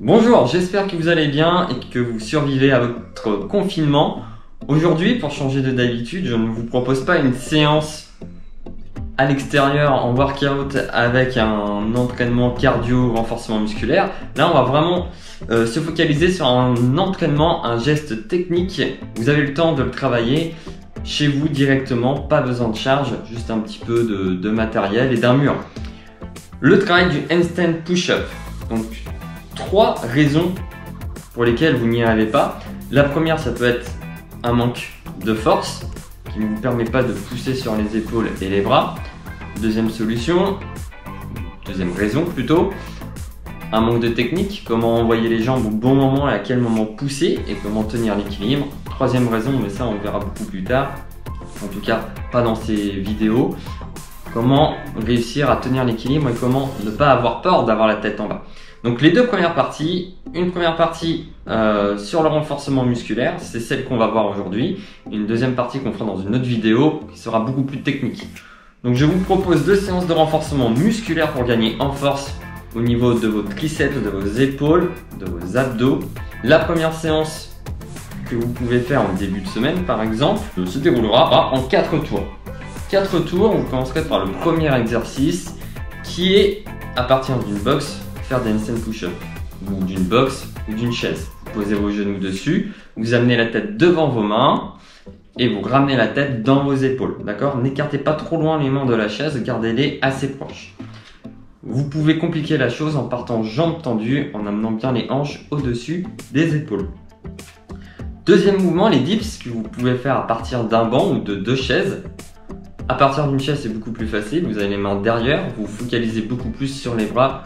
Bonjour, j'espère que vous allez bien et que vous survivez à votre confinement. Aujourd'hui, pour changer de d'habitude, je ne vous propose pas une séance à l'extérieur en workout avec un entraînement cardio, renforcement musculaire. Là, on va vraiment se focaliser sur un entraînement, un geste technique. Vous avez le temps de le travailler chez vous directement, pas besoin de charge, juste un petit peu de matériel et d'un mur. Le travail du handstand push-up. Donc, 3 raisons pour lesquelles vous n'y arrivez pas. La première, ça peut être un manque de force qui ne vous permet pas de pousser sur les épaules et les bras. Deuxième raison plutôt, un manque de technique, comment envoyer les jambes au bon moment et à quel moment pousser et comment tenir l'équilibre. Troisième raison, mais ça on verra beaucoup plus tard, en tout cas pas dans ces vidéos, comment réussir à tenir l'équilibre et comment ne pas avoir peur d'avoir la tête en bas. Donc les deux premières parties, une première partie sur le renforcement musculaire, c'est celle qu'on va voir aujourd'hui, une deuxième partie qu'on fera dans une autre vidéo qui sera beaucoup plus technique. Donc je vous propose 2 séances de renforcement musculaire pour gagner en force au niveau de vos triceps, de vos épaules, de vos abdos. La première séance que vous pouvez faire en début de semaine par exemple se déroulera en 4 tours. 4 tours, vous commencerez par le premier exercice qui est à partir d'une box, faire des handstand push-up ou d'une box ou d'une chaise. Vous posez vos genoux dessus, vous amenez la tête devant vos mains et vous ramenez la tête dans vos épaules. D'accord? N'écartez pas trop loin les mains de la chaise, gardez-les assez proches. Vous pouvez compliquer la chose en partant jambes tendues, en amenant bien les hanches au-dessus des épaules. Deuxième mouvement, les dips que vous pouvez faire à partir d'un banc ou de 2 chaises. À partir d'une chaise, c'est beaucoup plus facile. Vous avez les mains derrière, vous focalisez beaucoup plus sur les bras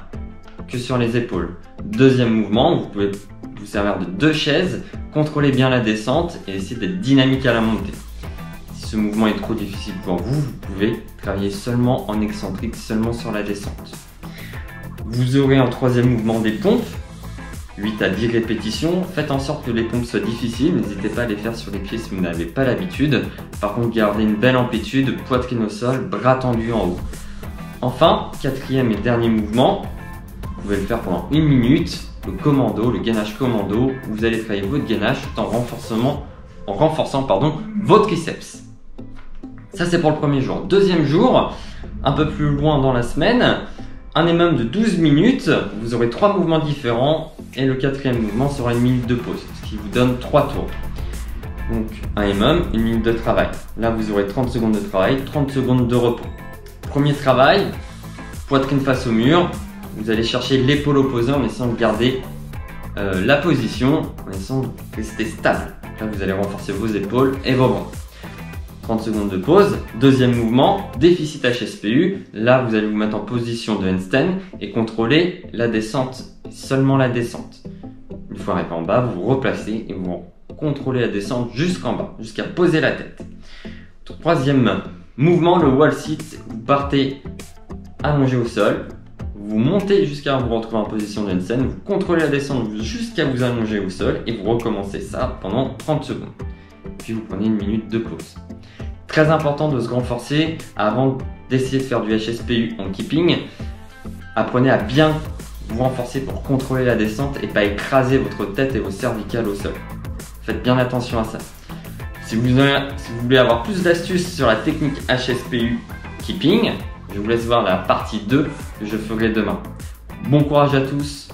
que sur les épaules. Deuxième mouvement, vous pouvez vous servir de 2 chaises, contrôlez bien la descente et essayez d'être dynamique à la montée. Si ce mouvement est trop difficile pour vous, vous pouvez travailler seulement en excentrique, seulement sur la descente. Vous aurez en troisième mouvement des pompes, 8 à 10 répétitions. Faites en sorte que les pompes soient difficiles, n'hésitez pas à les faire sur les pieds si vous n'avez pas l'habitude. Par contre, gardez une belle amplitude, poitrine au sol, bras tendus en haut. Enfin, quatrième et dernier mouvement, vous pouvez le faire pendant 1 minute, le commando, le gainage commando, où vous allez travailler votre gainage tout en renforçant vos triceps. Ça c'est pour le premier jour. Deuxième jour, un peu plus loin dans la semaine, un EMOM de 12 minutes, vous aurez 3 mouvements différents et le quatrième mouvement sera 1 minute de pause, ce qui vous donne 3 tours. Donc un EMOM, 1 minute de travail. Là vous aurez 30 secondes de travail, 30 secondes de repos. Premier travail, poitrine face au mur. Vous allez chercher l'épaule opposée en essayant de garder la position, en essayant de rester stable. Là, vous allez renforcer vos épaules et vos bras. 30 secondes de pause. Deuxième mouvement, déficit HSPU. Là, vous allez vous mettre en position de handstand et contrôler la descente, seulement la descente. Une fois arrivé en bas, vous vous replacez et vous contrôlez la descente jusqu'en bas, jusqu'à poser la tête. Troisième mouvement, le wall sit. Vous partez allongé au sol. Vous montez jusqu'à vous retrouver en position de handstand, vous contrôlez la descente jusqu'à vous allonger au sol et vous recommencez ça pendant 30 secondes. Puis vous prenez 1 minute de pause. Très important de se renforcer avant d'essayer de faire du HSPU en keeping. Apprenez à bien vous renforcer pour contrôler la descente et pas écraser votre tête et vos cervicales au sol. Faites bien attention à ça. Si vous voulez avoir plus d'astuces sur la technique HSPU keeping, je vous laisse voir la partie 2 que je ferai demain. Bon courage à tous!